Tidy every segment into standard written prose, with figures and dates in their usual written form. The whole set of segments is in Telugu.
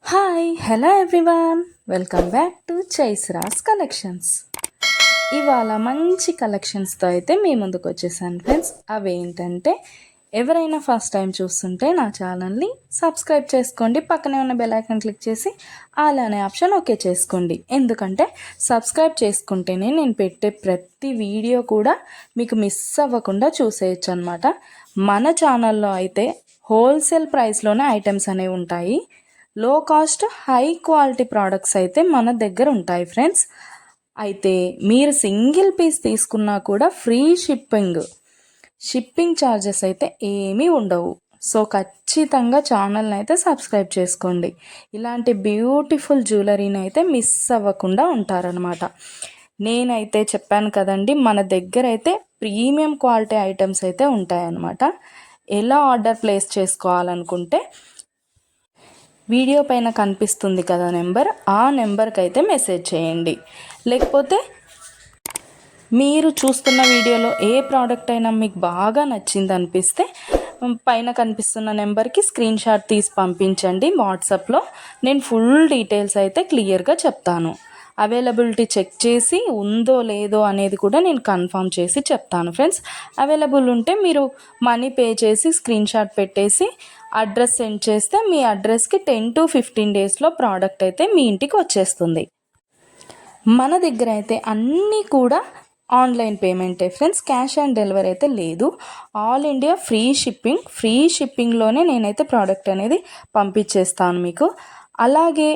Hi hello everyone, welcome back to చైస్రాస్ కలెక్షన్స్. ఇవాళ మంచి కలెక్షన్స్తో అయితే మీ ముందుకు వచ్చేసాను ఫ్రెండ్స్. అవేంటంటే ఎవరైనా ఫస్ట్ టైం చూస్తుంటే నా ఛానల్ని సబ్స్క్రైబ్ చేసుకోండి, పక్కనే ఉన్న బెల్ ఐకాన్ క్లిక్ చేసి ఆల్ అనే ఆప్షన్ ఓకే చేసుకోండి. ఎందుకంటే సబ్స్క్రైబ్ చేసుకుంటేనే నేను పెట్టే ప్రతి వీడియో కూడా మీకు మిస్ అవ్వకుండా చూసేయచ్చు అనమాట. మన ఛానల్లో అయితే హోల్సేల్ ప్రైస్లోనే ఐటమ్స్ అనేవి ఉంటాయి. లో కాస్ట్ హై క్వాలిటీ ప్రోడక్ట్స్ అయితే మన దగ్గర ఉంటాయి ఫ్రెండ్స్. అయితే మీరు సింగిల్ పీస్ తీసుకున్నా కూడా ఫ్రీ షిప్పింగ్ ఛార్జెస్ అయితే ఏమీ ఉండవు. సో ఖచ్చితంగా ఛానల్ని అయితే సబ్స్క్రైబ్ చేసుకోండి. ఇలాంటి బ్యూటిఫుల్ జ్యువెలరీని అయితే మిస్ అవ్వకుండా ఉంటారనమాట. నేనైతే చెప్పాను కదండి, మన దగ్గర అయితే ప్రీమియం క్వాలిటీ ఐటమ్స్ అయితే ఉంటాయన్నమాట. ఎలా ఆర్డర్ ప్లేస్ చేసుకోవాలనుకుంటే వీడియో పైన కనిపిస్తుంది కదా నెంబర్, ఆ నెంబర్కి అయితే మెసేజ్ చేయండి. లేకపోతే మీరు చూస్తున్న వీడియోలో ఏ ప్రోడక్ట్ అయినా మీకు బాగా నచ్చింది అనిపిస్తే పైన కనిపిస్తున్న నెంబర్కి స్క్రీన్ షాట్ తీసి పంపించండి వాట్సాప్లో. నేను ఫుల్ డీటెయిల్స్ అయితే క్లియర్గా చెప్తాను. అవైలబిలిటీ చెక్ చేసి ఉందో లేదో అనేది కూడా నేను కన్ఫర్మ్ చేసి చెప్తాను ఫ్రెండ్స్. అవైలబుల్ ఉంటే మీరు మనీ పే చేసి స్క్రీన్ షాట్ పెట్టేసి అడ్రస్ సెండ్ చేస్తే మీ అడ్రస్కి 10 to 15 డేస్లో ప్రోడక్ట్ అయితే మీ ఇంటికి వచ్చేస్తుంది. మన దగ్గర అయితే అన్నీ కూడా ఆన్లైన్ పేమెంటే ఫ్రెండ్స్, క్యాష్ ఆన్ డెలివరీ అయితే లేదు. ఆల్ ఇండియా ఫ్రీ షిప్పింగ్లోనే నేనైతే ప్రోడక్ట్ అనేది పంపించేస్తాను మీకు. అలాగే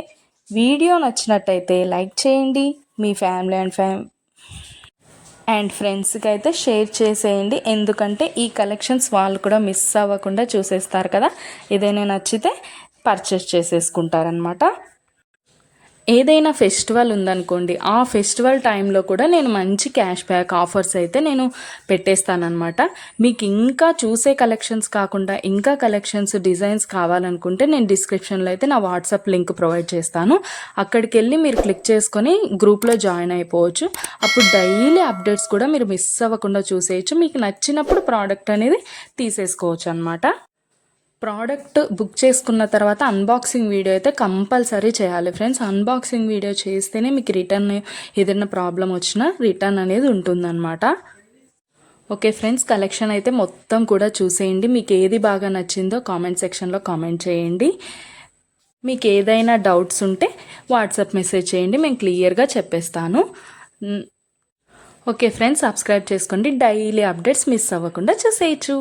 వీడియో నచ్చినట్టయితే లైక్ చేయండి, మీ ఫ్యామిలీ అండ్ ఫ్రెండ్స్కి అయితే షేర్ చేసేయండి. ఎందుకంటే ఈ కలెక్షన్స్ వాళ్ళు కూడా మిస్ అవ్వకుండా చూసేస్తారు కదా, ఏదైనా నచ్చితే పర్చేస్ చేసేసుకుంటారనమాట. ఏదైనా ఫెస్టివల్ ఉందనుకోండి, ఆ ఫెస్టివల్ టైంలో కూడా నేను మంచి క్యాష్ బ్యాక్ ఆఫర్స్ అయితే నేను పెట్టేస్తానమాట. మీకు ఇంకా చూసే కలెక్షన్స్ కాకుండా ఇంకా కలెక్షన్స్ డిజైన్స్ కావాలనుకుంటే నేను డిస్క్రిప్షన్లో అయితే నా వాట్సాప్ లింక్ ప్రొవైడ్ చేస్తాను. అక్కడికి వెళ్ళి మీరు క్లిక్ చేసుకొని గ్రూప్లో జాయిన్ అయిపోవచ్చు. అప్పుడు డైలీ అప్డేట్స్ కూడా మీరు మిస్ అవ్వకుండా చూసేయచ్చు. మీకు నచ్చినప్పుడు ప్రోడక్ట్ అనేది తీసేసుకోవచ్చు అనమాట. ప్రోడక్ట్ బుక్ చేసుకున్న తర్వాత అన్బాక్సింగ్ వీడియో అయితే కంపల్సరీ చేయాలి ఫ్రెండ్స్. అన్బాక్సింగ్ వీడియో చేస్తేనే మీకు రిటర్న్ ఏదైనా ప్రాబ్లం వచ్చినా రిటర్న్ అనేది ఉంటుందన్నమాట. ఓకే ఫ్రెండ్స్, కలెక్షన్ అయితే మొత్తం కూడా చూసేయండి. మీకు ఏది బాగా నచ్చిందో కామెంట్ సెక్షన్లో కామెంట్ చేయండి. మీకు ఏదైనా డౌట్స్ ఉంటే వాట్సాప్ మెసేజ్ చేయండి, మేము క్లియర్గా చెప్పేస్తాను. ఓకే ఫ్రెండ్స్, సబ్స్క్రైబ్ చేసుకోండి, డైలీ అప్డేట్స్ మిస్ అవ్వకుండా చూసేయచ్చు.